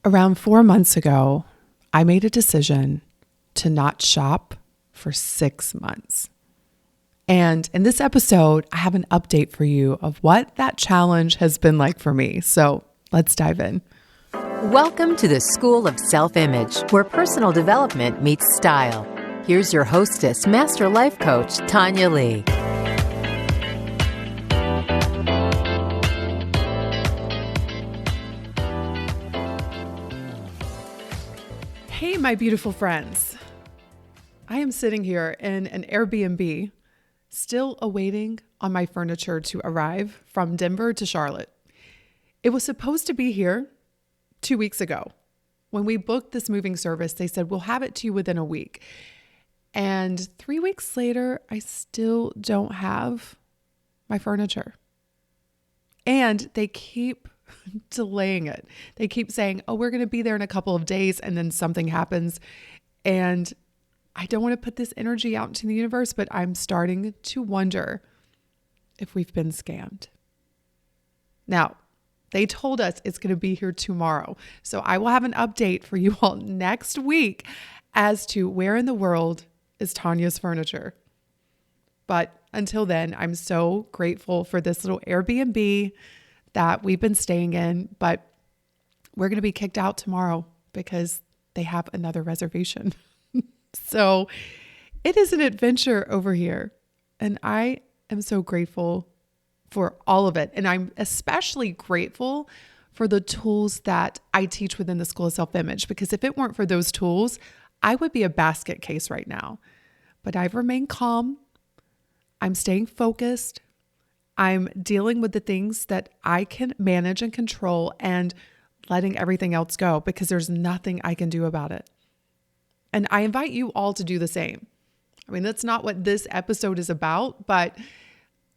Around 4 months ago, I made a decision to not shop for 6 months. And in this episode, I have an update for you of what that challenge has been like for me. So let's dive in. Welcome to the School of Self-Image, where personal development meets style. Here's your hostess, Master Life Coach, Tonya Leigh. Hey, my beautiful friends. I am sitting here in an Airbnb, still awaiting on my furniture to arrive from Denver to Charlotte. It was supposed to be here 2 weeks ago. When we booked this moving service, they said, we'll have it to you within a week. And 3 weeks later, I still don't have my furniture. And they keep delaying it. They keep saying, oh, we're going to be there in a couple of days, and then something happens. And I don't want to put this energy out into the universe, but I'm starting to wonder if we've been scammed. Now, they told us it's going to be here tomorrow. So I will have an update for you all next week as to where in the world is Tonya's furniture. But until then, I'm so grateful for this little Airbnb that we've been staying in, but we're going to be kicked out tomorrow because they have another reservation. So it is an adventure over here. And I am so grateful for all of it. And I'm especially grateful for the tools that I teach within the School of Self-Image, because if it weren't for those tools, I would be a basket case right now. But I've remained calm. I'm staying focused. I'm dealing with the things that I can manage and control and letting everything else go because there's nothing I can do about it. And I invite you all to do the same. I mean, that's not what this episode is about, but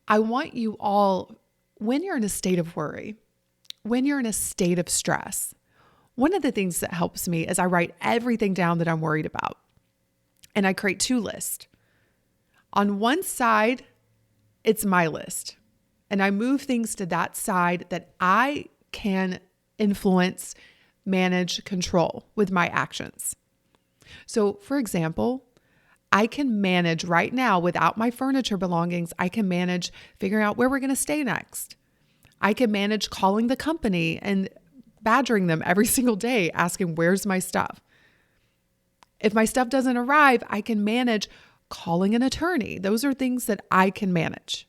I want you all, when you're in a state of worry, when you're in a state of stress, one of the things that helps me is I write everything down that I'm worried about. And I create two lists. On one side, it's my list. And I move things to that side that I can influence, manage, control with my actions. So for example, I can manage right now without my furniture belongings. I can manage figuring out where we're going to stay next. I can manage calling the company and badgering them every single day, asking, where's my stuff? If my stuff doesn't arrive, I can manage calling an attorney. Those are things that I can manage.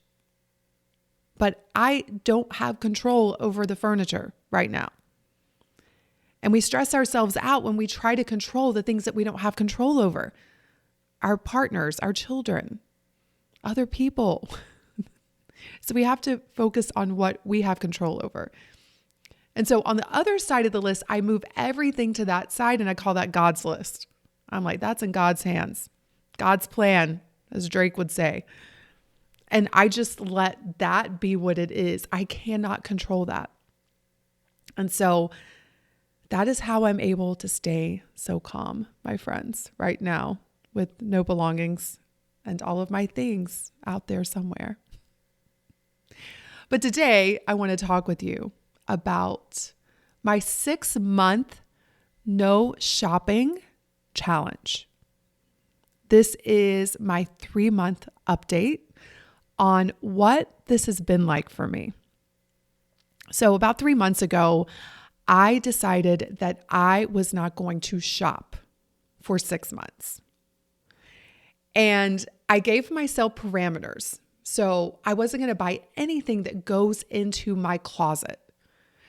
But I don't have control over the furniture right now. And we stress ourselves out when we try to control the things that we don't have control over. Our partners, our children, other people. So we have to focus on what we have control over. And so on the other side of the list, I move everything to that side and I call that God's list. I'm like, that's in God's hands. God's plan, as Drake would say. And I just let that be what it is. I cannot control that. And so that is how I'm able to stay so calm, my friends, right now with no belongings and all of my things out there somewhere. But today I want to talk with you about my 6-month no shopping challenge. This is my 3-month update on what this has been like for me. So about 3 months ago, I decided that I was not going to shop for 6 months. And I gave myself parameters. So I wasn't going to buy anything that goes into my closet.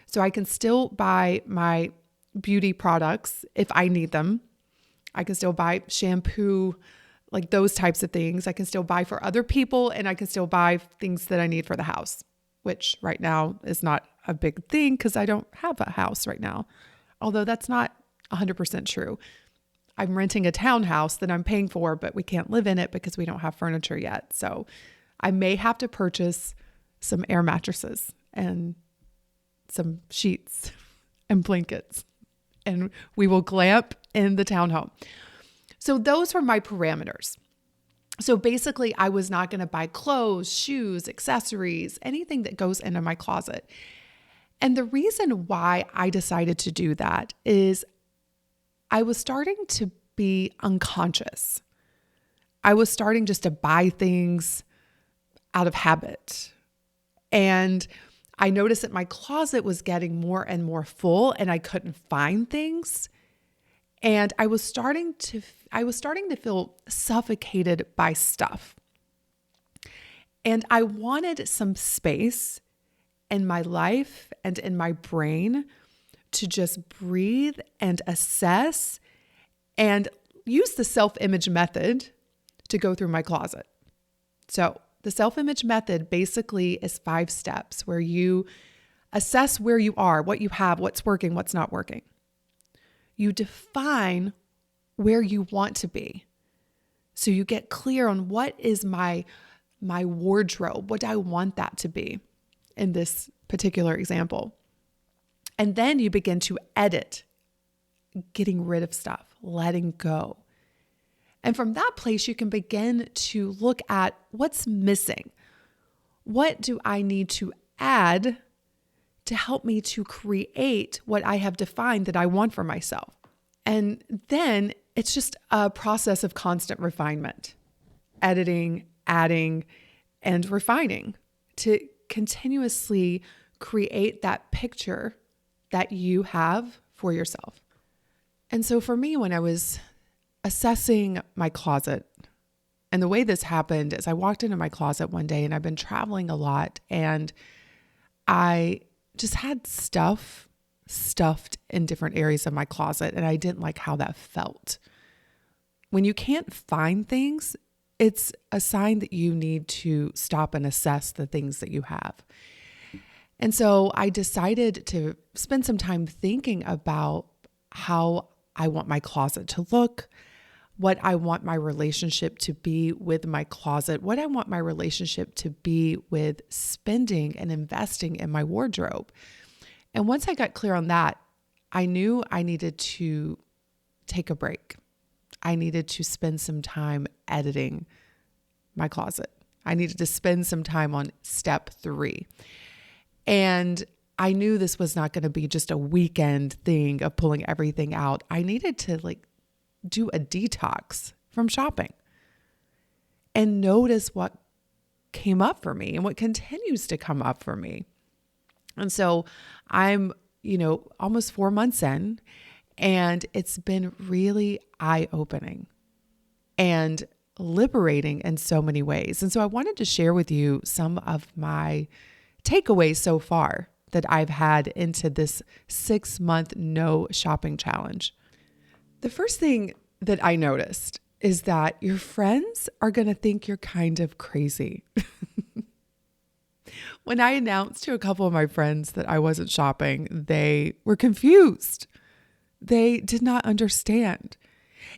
So I can still buy my beauty products if I need them. I can still buy shampoo, like those types of things. I can still buy for other people, and I can still buy things that I need for the house, which right now is not a big thing because I don't have a house right now. Although that's not 100% true. I'm renting a townhouse that I'm paying for, but we can't live in it because we don't have furniture yet. So I may have to purchase some air mattresses and some sheets and blankets, and we will glamp in the townhome. So those were my parameters. So basically, I was not going to buy clothes, shoes, accessories, anything that goes into my closet. And the reason why I decided to do that is I was starting to be unconscious. I was starting just to buy things out of habit. And I noticed that my closet was getting more and more full and I couldn't find things. And I was starting to feel suffocated by stuff. And I wanted some space in my life and in my brain to just breathe and assess and use the self-image method to go through my closet. So the self-image method basically is 5 steps where you assess where you are, what you have, what's working, what's not working. You define where you want to be. So you get clear on what is my wardrobe, what do I want that to be in this particular example. And then you begin to edit, getting rid of stuff, letting go. And from that place, you can begin to look at what's missing. What do I need to add to help me to create what I have defined that I want for myself? And then it's just a process of constant refinement, editing, adding, and refining to continuously create that picture that you have for yourself. And so for me, when I was assessing my closet, and the way this happened is I walked into my closet one day and I've been traveling a lot and I just had stuff stuffed in different areas of my closet and I didn't like how that felt. When you can't find things, it's a sign that you need to stop and assess the things that you have. And so I decided to spend some time thinking about how I want my closet to look, what I want my relationship to be with my closet, what I want my relationship to be with spending and investing in my wardrobe. And once I got clear on that, I knew I needed to take a break. I needed to spend some time editing my closet. I needed to spend some time on step 3. And I knew this was not going to be just a weekend thing of pulling everything out. I needed to do a detox from shopping and notice what came up for me and what continues to come up for me. And so I'm, almost 4 months in, and it's been really eye-opening and liberating in so many ways. And so I wanted to share with you some of my takeaways so far that I've had into this 6-month no shopping challenge. The first thing that I noticed is that your friends are going to think you're kind of crazy. When I announced to a couple of my friends that I wasn't shopping, they were confused. They did not understand.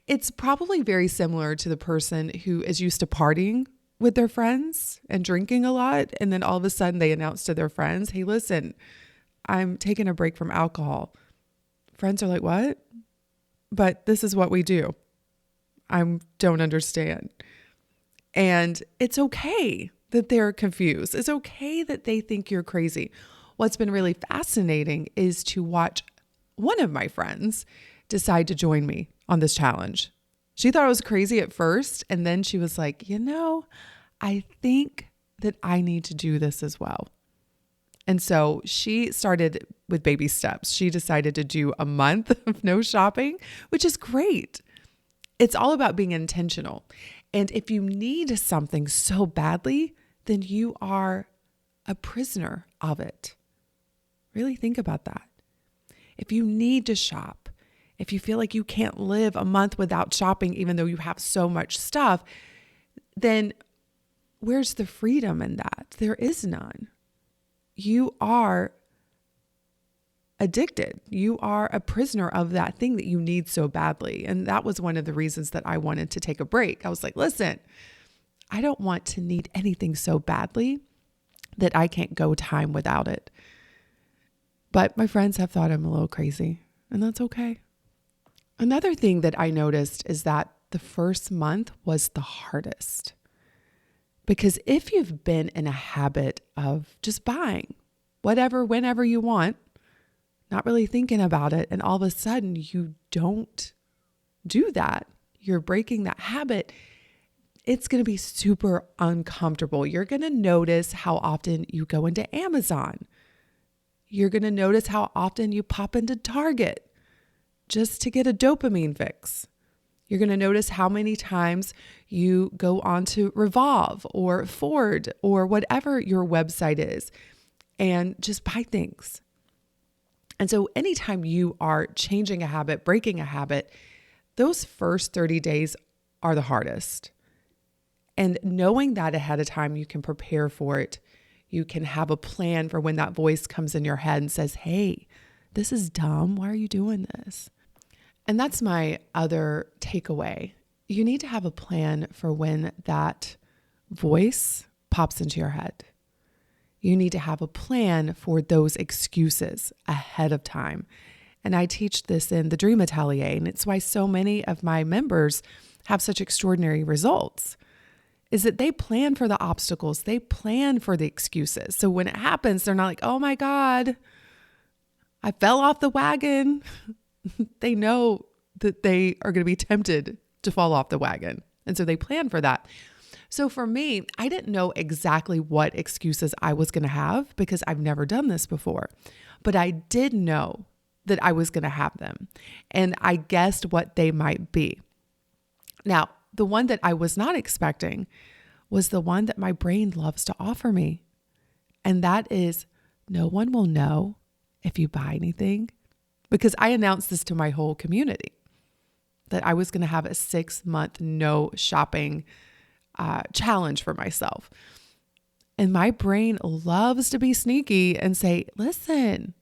It's probably very similar to the person who is used to partying with their friends and drinking a lot. And then all of a sudden they announce to their friends, hey, listen, I'm taking a break from alcohol. Friends are like, what? But this is what we do. I don't understand. And it's okay that they're confused. It's okay that they think you're crazy. What's been really fascinating is to watch one of my friends decide to join me on this challenge. She thought I was crazy at first, and then she was like, I think that I need to do this as well. And so she started with baby steps. She decided to do a month of no shopping, which is great. It's all about being intentional. And if you need something so badly, then you are a prisoner of it. Really think about that. If you need to shop, if you feel like you can't live a month without shopping, even though you have so much stuff, then where's the freedom in that? There is none. You are addicted. You are a prisoner of that thing that you need so badly. And that was one of the reasons that I wanted to take a break. I was like, listen, I don't want to need anything so badly that I can't go time without it. But my friends have thought I'm a little crazy, and that's okay. Another thing that I noticed is that the first month was the hardest. Because if you've been in a habit of just buying, whatever, whenever you want, not really thinking about it. And all of a sudden you don't do that. You're breaking that habit. It's going to be super uncomfortable. You're going to notice how often you go into Amazon. You're going to notice how often you pop into Target just to get a dopamine fix. You're going to notice how many times you go onto Revolve or Ford or whatever your website is and just buy things. And so anytime you are changing a habit, breaking a habit, those first 30 days are the hardest. And knowing that ahead of time, you can prepare for it. You can have a plan for when that voice comes in your head and says, hey, this is dumb. Why are you doing this? And that's my other takeaway. You need to have a plan for when that voice pops into your head. You need to have a plan for those excuses ahead of time. And I teach this in the Dream Atelier, and it's why so many of my members have such extraordinary results, is that they plan for the obstacles. They plan for the excuses. So when it happens, they're not like, oh my God, I fell off the wagon. They know that they are going to be tempted to fall off the wagon. And so they plan for that. So for me, I didn't know exactly what excuses I was going to have because I've never done this before, but I did know that I was going to have them. And I guessed what they might be. Now, the one that I was not expecting was the one that my brain loves to offer me. And that is, no one will know if you buy anything, because I announced this to my whole community that I was going to have a 6-month no shopping challenge for myself. And my brain loves to be sneaky and say, listen,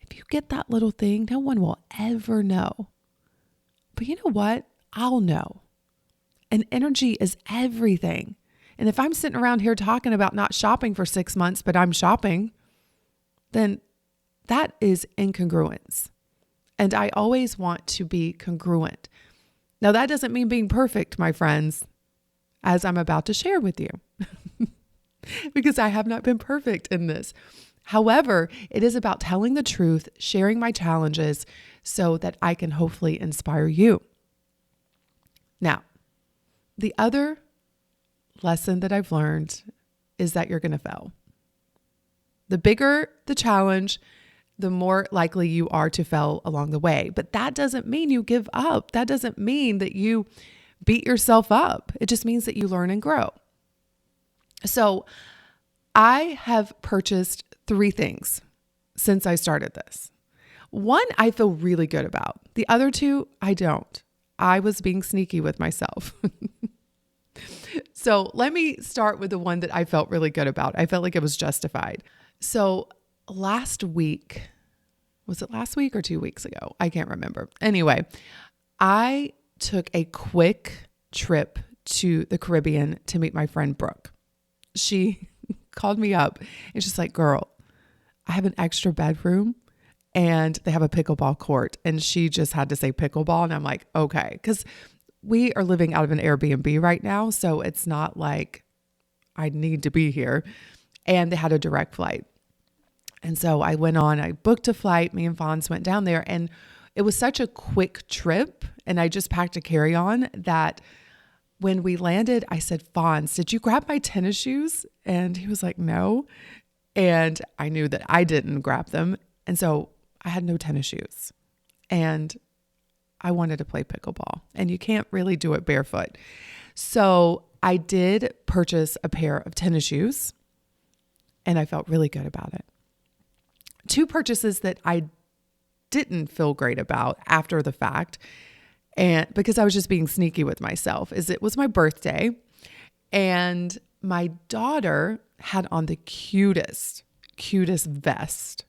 if you get that little thing, no one will ever know. But you know what? I'll know. And energy is everything. And if I'm sitting around here talking about not shopping for 6 months, but I'm shopping, then that is incongruence. And I always want to be congruent. Now, that doesn't mean being perfect, my friends, as I'm about to share with you, because I have not been perfect in this. However, it is about telling the truth, sharing my challenges so that I can hopefully inspire you. Now, the other lesson that I've learned is that you're going to fail. The bigger the challenge, the more likely you are to fail along the way. But that doesn't mean you give up. That doesn't mean that you beat yourself up. It just means that you learn and grow. So I have purchased 3 things since I started this. One, I feel really good about. The other 2, I don't. I was being sneaky with myself. So let me start with the one that I felt really good about. I felt like it was justified. So last week, was it last week or 2 weeks ago? I can't remember. Anyway, I took a quick trip to the Caribbean to meet my friend Brooke. She called me up and she's like, girl, I have an extra bedroom and they have a pickleball court. And she just had to say pickleball. And I'm like, okay. Because we are living out of an Airbnb right now. So it's not like I need to be here. And they had a direct flight. And so I went on, I booked a flight. Me and Fonz went down there and it was such a quick trip. And I just packed a carry-on that when we landed, I said, Fonz, did you grab my tennis shoes? And he was like, no. And I knew that I didn't grab them. And so I had no tennis shoes. And I wanted to play pickleball. And you can't really do it barefoot. So I did purchase a pair of tennis shoes. And I felt really good about it. 2 purchases that I didn't feel great about after the fact, and because I was just being sneaky with myself, is it was my birthday and my daughter had on the cutest vest.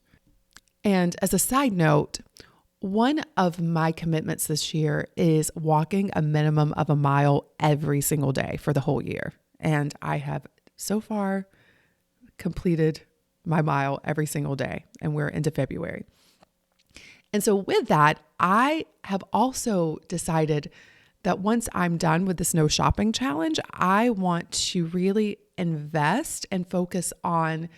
And as a side note, one of my commitments this year is walking a minimum of a mile every single day for the whole year. And I have so far completed my mile every single day, and we're into February. And so with that, I have also decided that once I'm done with this no shopping challenge, I want to really invest and focus on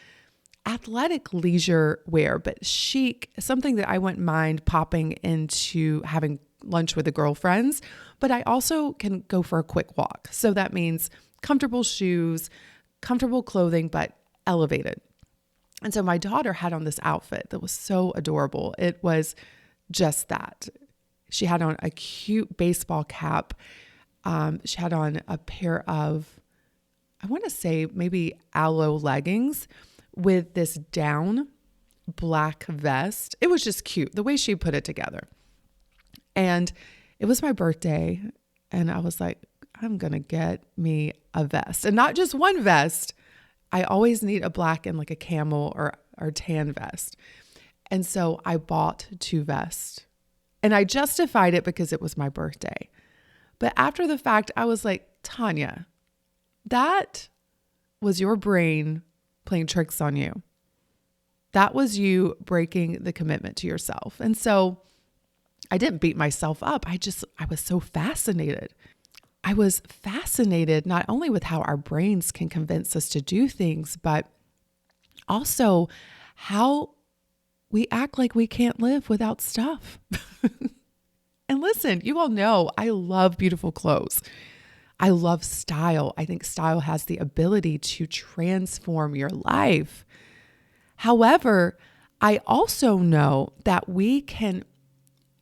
athletic leisure wear, but chic, something that I wouldn't mind popping into having lunch with the girlfriends, but I also can go for a quick walk. So that means comfortable shoes, comfortable clothing, but elevated. And so my daughter had on this outfit that was so adorable. It was just that. She had on a cute baseball cap. She had on a pair of, I want to say maybe aloe leggings with this down black vest. It was just cute the way she put it together. And it was my birthday. And I was like, I'm going to get me a vest, and not just one vest. I always need a black and like a camel or tan vest. And so I bought 2 vests, and I justified it because it was my birthday. But after the fact, I was like, Tonya, that was your brain playing tricks on you. That was you breaking the commitment to yourself. And so I didn't beat myself up. I was so fascinated. I was fascinated not only with how our brains can convince us to do things, but also how we act like we can't live without stuff. And listen, you all know I love beautiful clothes. I love style. I think style has the ability to transform your life. However, I also know that we can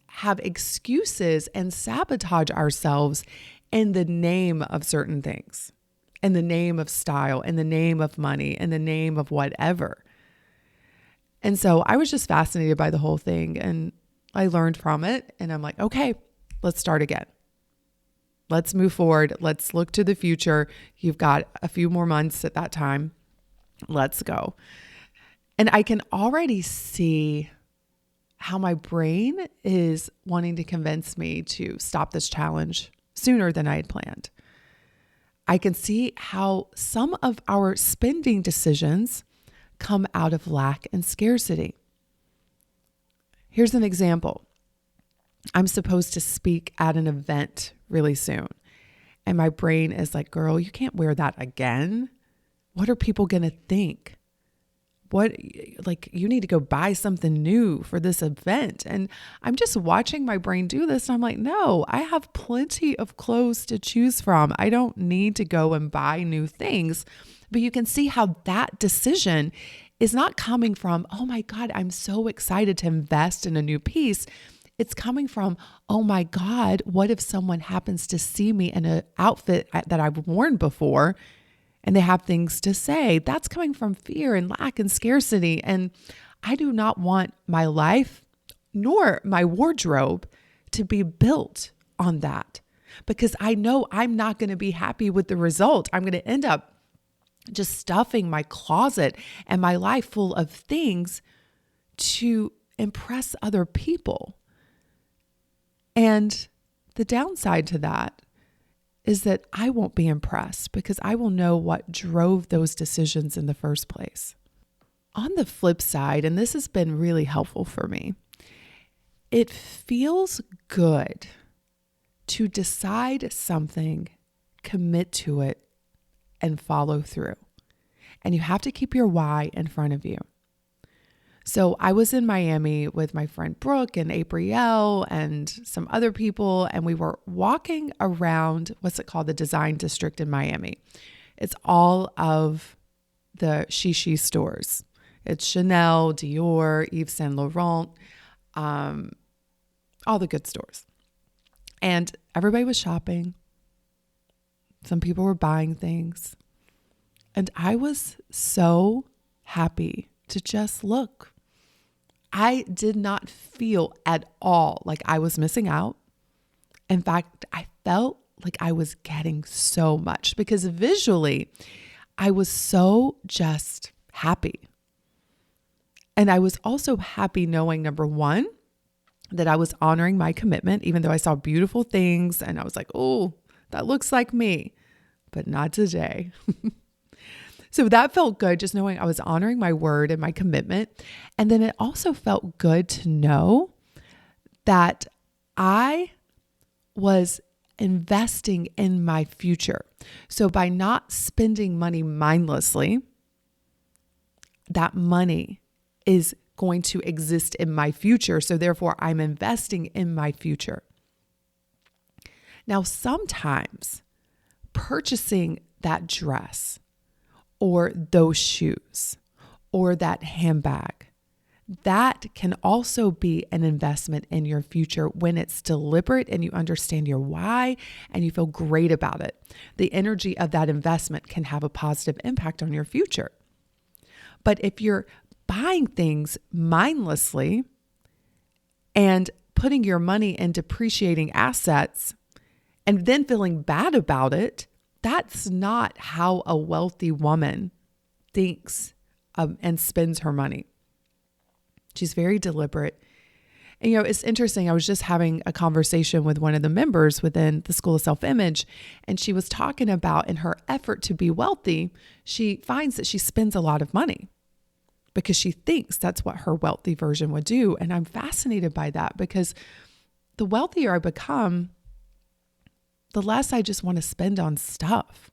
have excuses and sabotage ourselves in the name of certain things, in the name of style, in the name of money, in the name of whatever. And so I was just fascinated by the whole thing, and I learned from it, and I'm like, okay, let's start again. Let's move forward. Let's look to the future. You've got a few more months at that time. Let's go. And I can already see how my brain is wanting to convince me to stop this challenge sooner than I had planned. I can see how some of our spending decisions come out of lack and scarcity. Here's an example. I'm supposed to speak at an event really soon, and my brain is like, girl, you can't wear that again. What are people going to think? You need to go buy something new for this event. And I'm just watching my brain do this. And I'm like, no, I have plenty of clothes to choose from. I don't need to go and buy new things. But you can see how that decision is not coming from, oh my God, I'm so excited to invest in a new piece. It's coming from, oh my God, what if someone happens to see me in an outfit that I've worn before and they have things to say? That's coming from fear and lack and scarcity. And I do not want my life nor my wardrobe to be built on that, because I know I'm not going to be happy with the result. I'm going to end up just stuffing my closet and my life full of things to impress other people. And the downside to that is that I won't be impressed, because I will know what drove those decisions in the first place. On the flip side, and this has been really helpful for me, it feels good to decide something, commit to it, and follow through. And you have to keep your why in front of you. So I was in Miami with my friend Brooke and April and some other people, and we were walking around, what's it called? The Design District in Miami. It's all of the she stores. It's Chanel, Dior, Yves Saint Laurent, all the good stores. And everybody was shopping. Some people were buying things. And I was so happy to just look. I did not feel at all like I was missing out. In fact, I felt like I was getting so much, because visually I was so just happy. And I was also happy knowing, number one, that I was honoring my commitment, even though I saw beautiful things and I was like, oh, that looks like me, but not today. So that felt good, just knowing I was honoring my word and my commitment. And then it also felt good to know that I was investing in my future. So by not spending money mindlessly, that money is going to exist in my future. So therefore, I'm investing in my future. Now, sometimes purchasing that dress or those shoes or that handbag, that can also be an investment in your future when it's deliberate and you understand your why and you feel great about it. The energy of that investment can have a positive impact on your future. But if you're buying things mindlessly and putting your money in depreciating assets and then feeling bad about it, that's not how a wealthy woman thinks and spends her money. She's very deliberate. And, it's interesting. I was just having a conversation with one of the members within the School of Self-Image, and she was talking about in her effort to be wealthy, she finds that she spends a lot of money because she thinks that's what her wealthy version would do. And I'm fascinated by that because the wealthier I become, the less I just want to spend on stuff.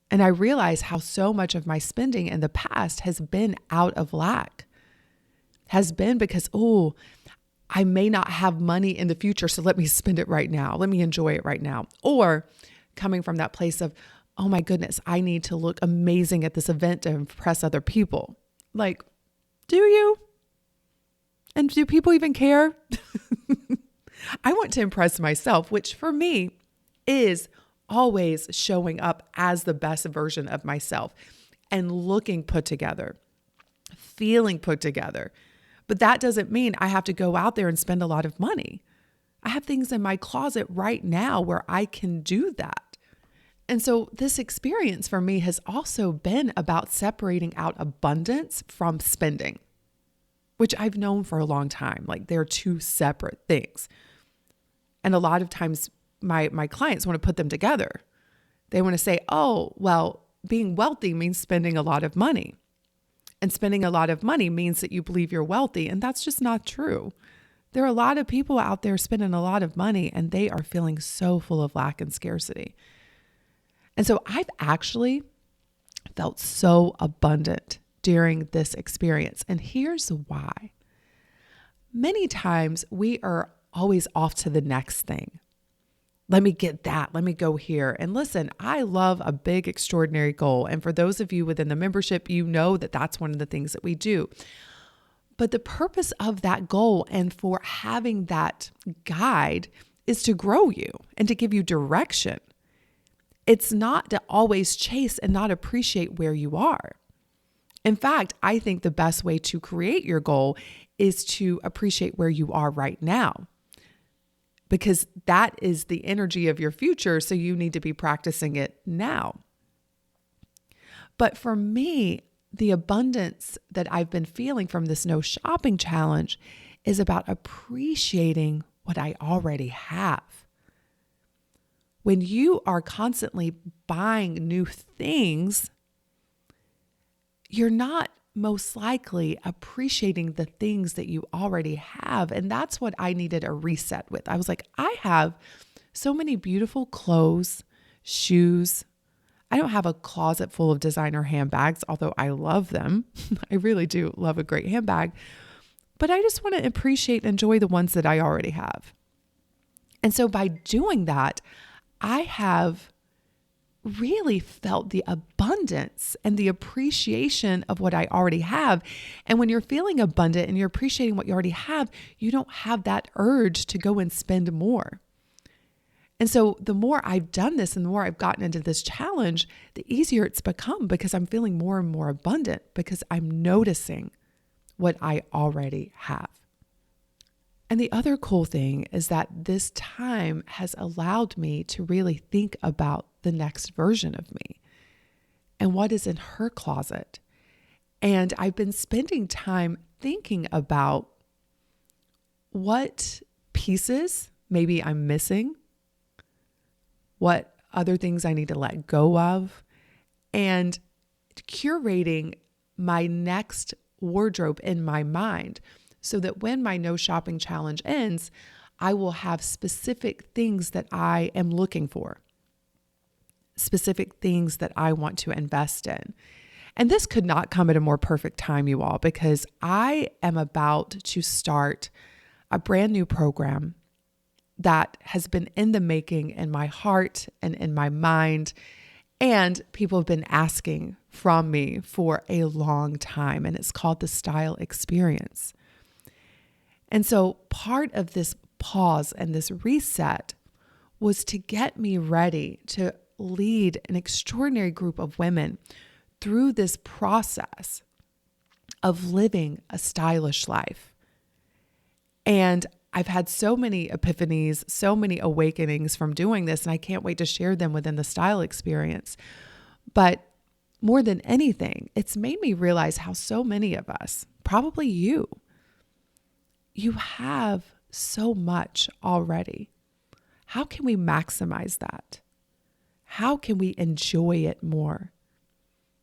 And I realize how so much of my spending in the past has been out of lack. Has been because, I may not have money in the future, so let me spend it right now. Let me enjoy it right now. Or coming from that place of, oh my goodness, I need to look amazing at this event to impress other people. Like, do you? And do people even care? I want to impress myself, which for me is always showing up as the best version of myself and looking put together, feeling put together. But that doesn't mean I have to go out there and spend a lot of money. I have things in my closet right now where I can do that. And so this experience for me has also been about separating out abundance from spending, which I've known for a long time. Like they're two separate things. And a lot of times my clients want to put them together. They want to say, oh, well, being wealthy means spending a lot of money. And spending a lot of money means that you believe you're wealthy. And that's just not true. There are a lot of people out there spending a lot of money and they are feeling so full of lack and scarcity. And so I've actually felt so abundant during this experience. And here's why. Many times we are always off to the next thing. Let me get that. Let me go here. And listen, I love a big, extraordinary goal. And for those of you within the membership, you know that that's one of the things that we do. But the purpose of that goal and for having that guide is to grow you and to give you direction. It's not to always chase and not appreciate where you are. In fact, I think the best way to create your goal is to appreciate where you are right now, because that is the energy of your future. So you need to be practicing it now. But for me, the abundance that I've been feeling from this no shopping challenge is about appreciating what I already have. When you are constantly buying new things, you're not most likely appreciating the things that you already have. And that's what I needed a reset with. I was like, I have so many beautiful clothes, shoes. I don't have a closet full of designer handbags, although I love them. I really do love a great handbag. But I just want to appreciate and enjoy the ones that I already have. And so by doing that, I have really felt the abundance and the appreciation of what I already have. And when you're feeling abundant and you're appreciating what you already have, you don't have that urge to go and spend more. And so the more I've done this and the more I've gotten into this challenge, the easier it's become because I'm feeling more and more abundant because I'm noticing what I already have. And the other cool thing is that this time has allowed me to really think about the next version of me and what is in her closet. And I've been spending time thinking about what pieces maybe I'm missing, what other things I need to let go of, and curating my next wardrobe in my mind so that when my no shopping challenge ends, I will have specific things that I am looking for, specific things that I want to invest in. And this could not come at a more perfect time, you all, because I am about to start a brand new program that has been in the making in my heart and in my mind. And people have been asking from me for a long time. And it's called the Style Experience. And so part of this pause and this reset was to get me ready to lead an extraordinary group of women through this process of living a stylish life. And I've had so many epiphanies, so many awakenings from doing this, and I can't wait to share them within the Style Experience. But more than anything, it's made me realize how so many of us, probably you have so much already. How can we maximize that? How can we enjoy it more?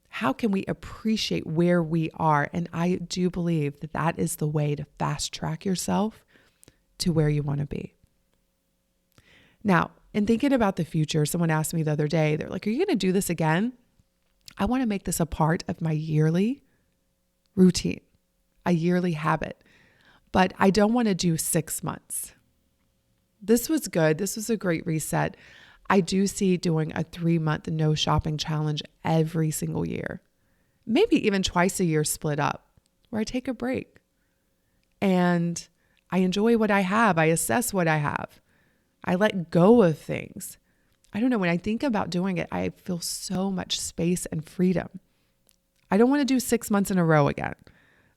How can we appreciate where we are? And I do believe that that is the way to fast track yourself to where you want to be. Now, in thinking about the future, someone asked me the other day, they're like, are you going to do this again? I want to make this a part of my yearly routine, a yearly habit, but I don't want to do 6 months. This was good. This was a great reset. I do see doing a 3-month no shopping challenge every single year, maybe even twice a year split up, where I take a break and I enjoy what I have. I assess what I have. I let go of things. I don't know. When I think about doing it, I feel so much space and freedom. I don't want to do 6 months in a row again,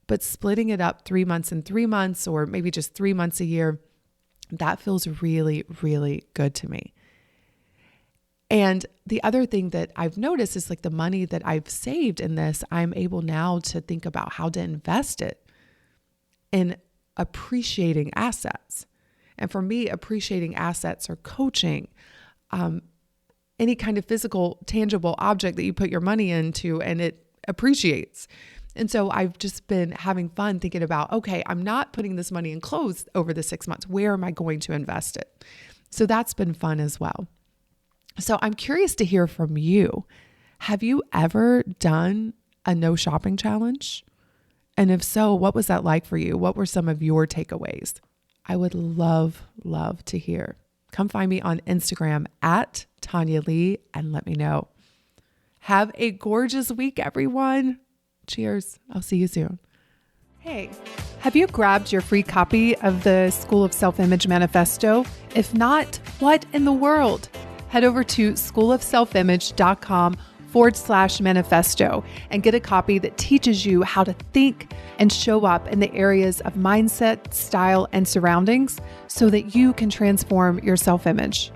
but splitting it up 3 months and 3 months, or maybe just 3 months a year, that feels really, really good to me. And the other thing that I've noticed is like the money that I've saved in this, I'm able now to think about how to invest it in appreciating assets. And for me, appreciating assets are coaching, any kind of physical, tangible object that you put your money into and it appreciates. And so I've just been having fun thinking about, okay, I'm not putting this money in clothes over the 6 months. Where am I going to invest it? So that's been fun as well. So I'm curious to hear from you. Have you ever done a no shopping challenge? And if so, what was that like for you? What were some of your takeaways? I would love to hear. Come find me on Instagram at Tonya Leigh and let me know. Have a gorgeous week, everyone. Cheers. I'll see you soon. Hey, have you grabbed your free copy of the School of Self-Image Manifesto? If not, what in the world? Head over to schoolofselfimage.com/manifesto and get a copy that teaches you how to think and show up in the areas of mindset, style, and surroundings so that you can transform your self-image.